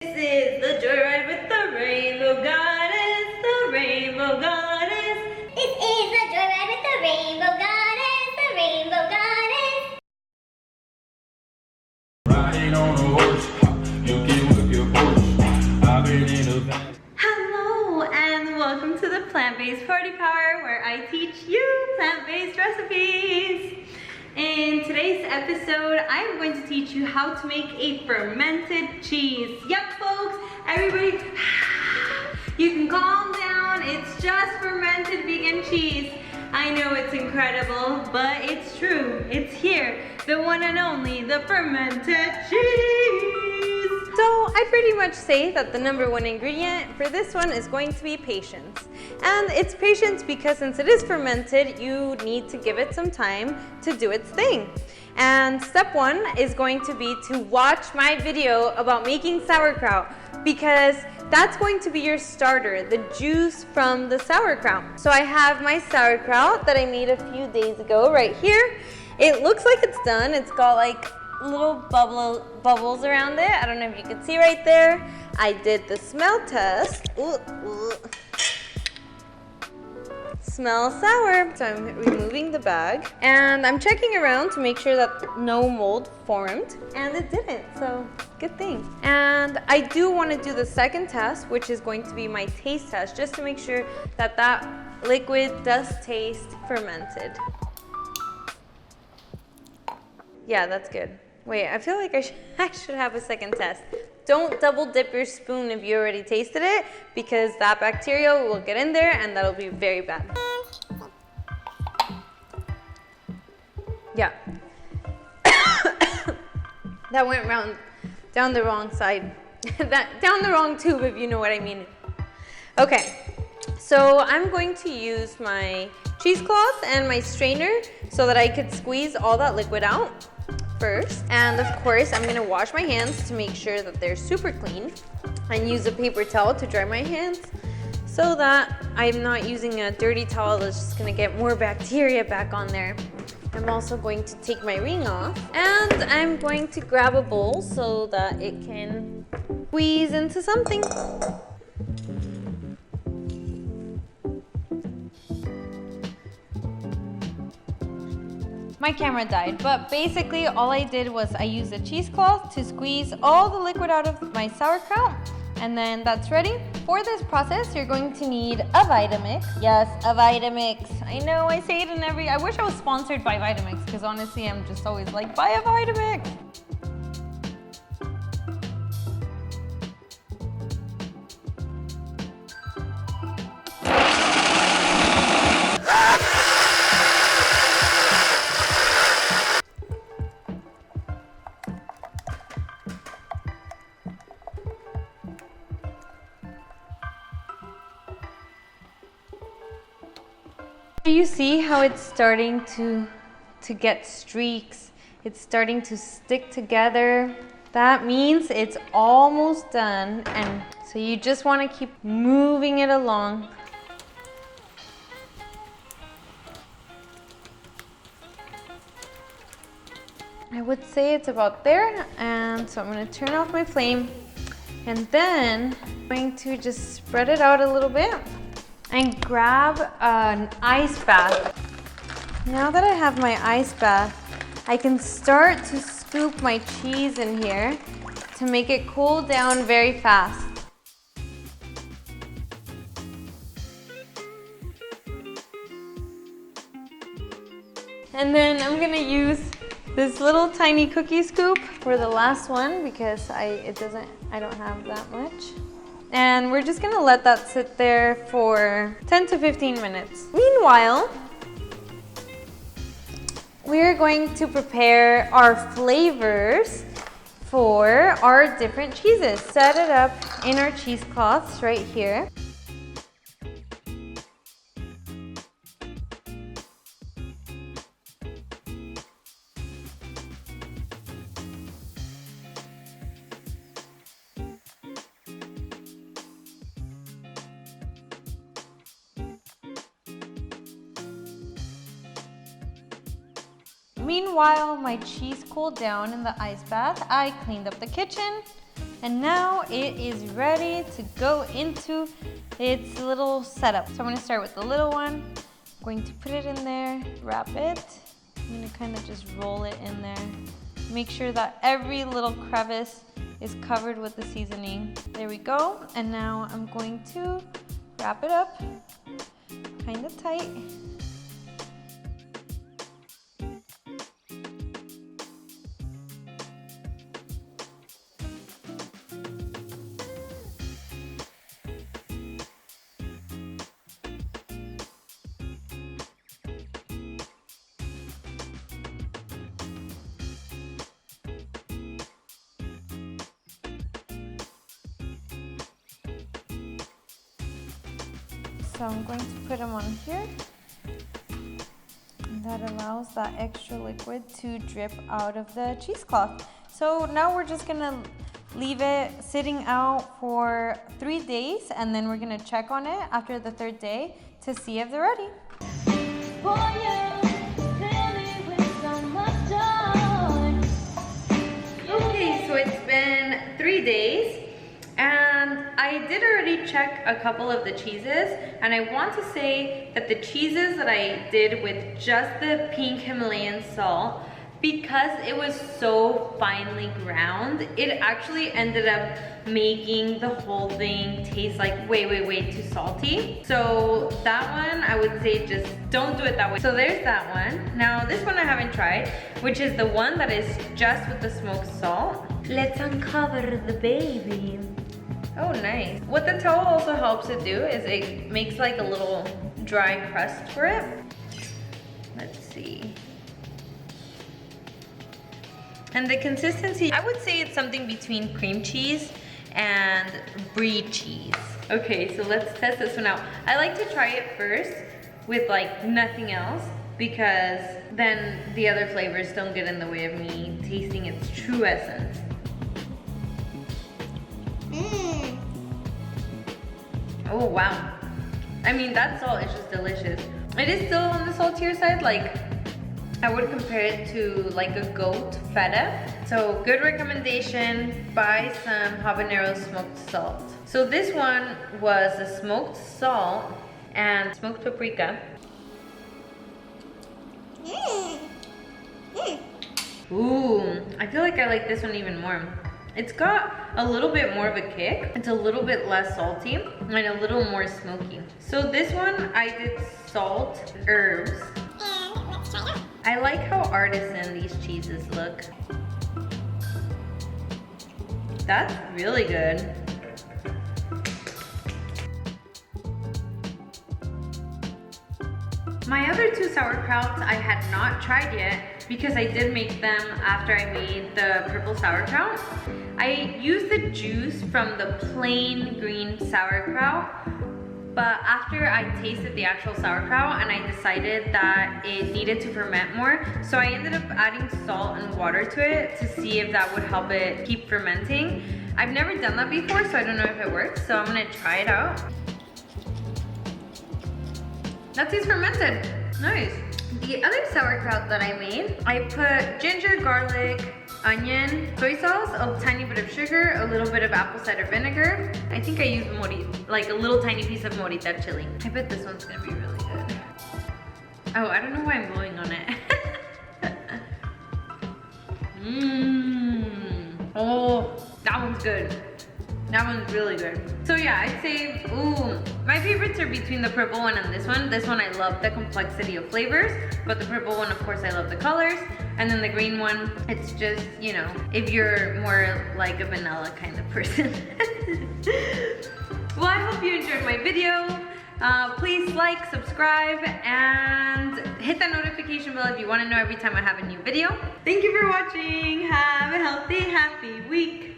This is the joyride with the rainbow goddess, the rainbow goddess. This is the joyride with the rainbow goddess, the rainbow goddess. Riding on a horse, you can whip your Porsche. I've been in a van. Hello and welcome to the Plant-Based Party Power, where I teach you plant-based recipes. In today's episode, I'm going to teach you how to make a fermented cheese. Yep, folks, everybody, you can calm down. It's just fermented vegan cheese. I know it's incredible, but it's true. It's here, the one and only, the fermented cheese. So I pretty much say that the number one ingredient for this one is going to be patience. And it's patience because since it is fermented, you need to give it some time to do its thing. And step one is going to be to watch my video about making sauerkraut, because that's going to be your starter, the juice from the sauerkraut. So I have my sauerkraut that I made a few days ago right here. It looks like it's done. It's got like little bubbles around it. I don't know if you can see right there. I did the smell test. Ooh. Smells sour. So I'm removing the bag and I'm checking around to make sure that no mold formed, and it didn't, so good thing. And I do want to do the second test, which is going to be my taste test, just to make sure that that liquid does taste fermented. Yeah, that's good. Wait, I feel like I should have a second test. Don't double dip your spoon if you already tasted it, because that bacteria will get in there and that'll be very bad. Yeah. That went down the wrong side. Down the wrong tube, if you know what I mean. Okay, so I'm going to use my cheesecloth and my strainer so that I could squeeze all that liquid out first. And of course, I'm gonna wash my hands to make sure that they're super clean, and use a paper towel to dry my hands so that I'm not using a dirty towel that's just gonna get more bacteria back on there. I'm also going to take my ring off, and I'm going to grab a bowl so that it can squeeze into something. My camera died, but basically all I did was I used a cheesecloth to squeeze all the liquid out of my sauerkraut, and then that's ready. For this process, you're going to need a Vitamix. Yes, a Vitamix. I know I say it in I wish I was sponsored by Vitamix, because honestly, I'm just always like, buy a Vitamix. You see how it's starting to get streaks? It's starting to stick together. That means it's almost done, and so you just want to keep moving it along. I would say it's about there, and so I'm going to turn off my flame, and then I'm going to just spread it out a little bit and grab an ice bath. Now that I have my ice bath, I can start to scoop my cheese in here to make it cool down very fast. And then I'm gonna use this little tiny cookie scoop for the last one, because I don't have that much. And we're just gonna let that sit there for 10 to 15 minutes. Meanwhile, we're going to prepare our flavors for our different cheeses. Set it up in our cheesecloths right here. Meanwhile, my cheese cooled down in the ice bath. I cleaned up the kitchen, And now it is ready to go into its little setup. So I'm gonna start with the little one. I'm going to put it in there, wrap it. I'm gonna kind of just roll it in there. Make sure that every little crevice is covered with the seasoning. There we go. And now I'm going to wrap it up, kind of tight. So I'm going to put them on here. And that allows that extra liquid to drip out of the cheesecloth. So now we're just gonna leave it sitting out for 3 days, and then we're gonna check on it after the 3rd day to see if they're ready. Okay, so it's been 3 days. And I did already check a couple of the cheeses, and I want to say that the cheeses that I did with just the pink Himalayan salt, because it was so finely ground, it actually ended up making the whole thing taste like way too salty. So that one, I would say just don't do it that way. So there's that one. Now this one I haven't tried, which is the one that is just with the smoked salt. Let's uncover the baby. Oh, nice. What the towel also helps to do is it makes like a little dry crust for it. Let's see. And the consistency, I would say it's something between cream cheese and brie cheese. Okay, so let's test this one out. I like to try it first with like nothing else, because then the other flavors don't get in the way of me tasting its true essence. Oh wow. I mean, that salt is just delicious. It is still on the saltier side. Like, I would compare it to like a goat feta. So good recommendation, buy some habanero smoked salt. So this one was the smoked salt and smoked paprika. Ooh, I feel like I like this one even more. It's got a little bit more of a kick. It's a little bit less salty and a little more smoky. So this one, I did salt, herbs. And let's try it out. I like how artisan these cheeses look. That's really good. My other 2 sauerkrauts I had not tried yet because I did make them after I made the purple sauerkraut. I used the juice from the plain green sauerkraut, but after I tasted the actual sauerkraut and I decided that it needed to ferment more, so I ended up adding salt and water to it to see if that would help it keep fermenting. I've never done that before, so I don't know if it works, so I'm gonna try it out. That tastes fermented. Nice. The other sauerkraut that I made, I put ginger, garlic, onion, soy sauce, a tiny bit of sugar, a little bit of apple cider vinegar. I think I used like a little tiny piece of morita chili. I bet this one's gonna be really good. Oh, I don't know why I'm blowing on it. Oh, that one's good. That one's really good. So yeah, I'd say, ooh, my favorites are between the purple one and this one. This one, I love the complexity of flavors, but the purple one, of course, I love the colors. And then the green one, it's just, you know, if you're more like a vanilla kind of person. Well, I hope you enjoyed my video. Please like, subscribe, and hit that notification bell if you want to know every time I have a new video. Thank you for watching. Have a healthy, happy week.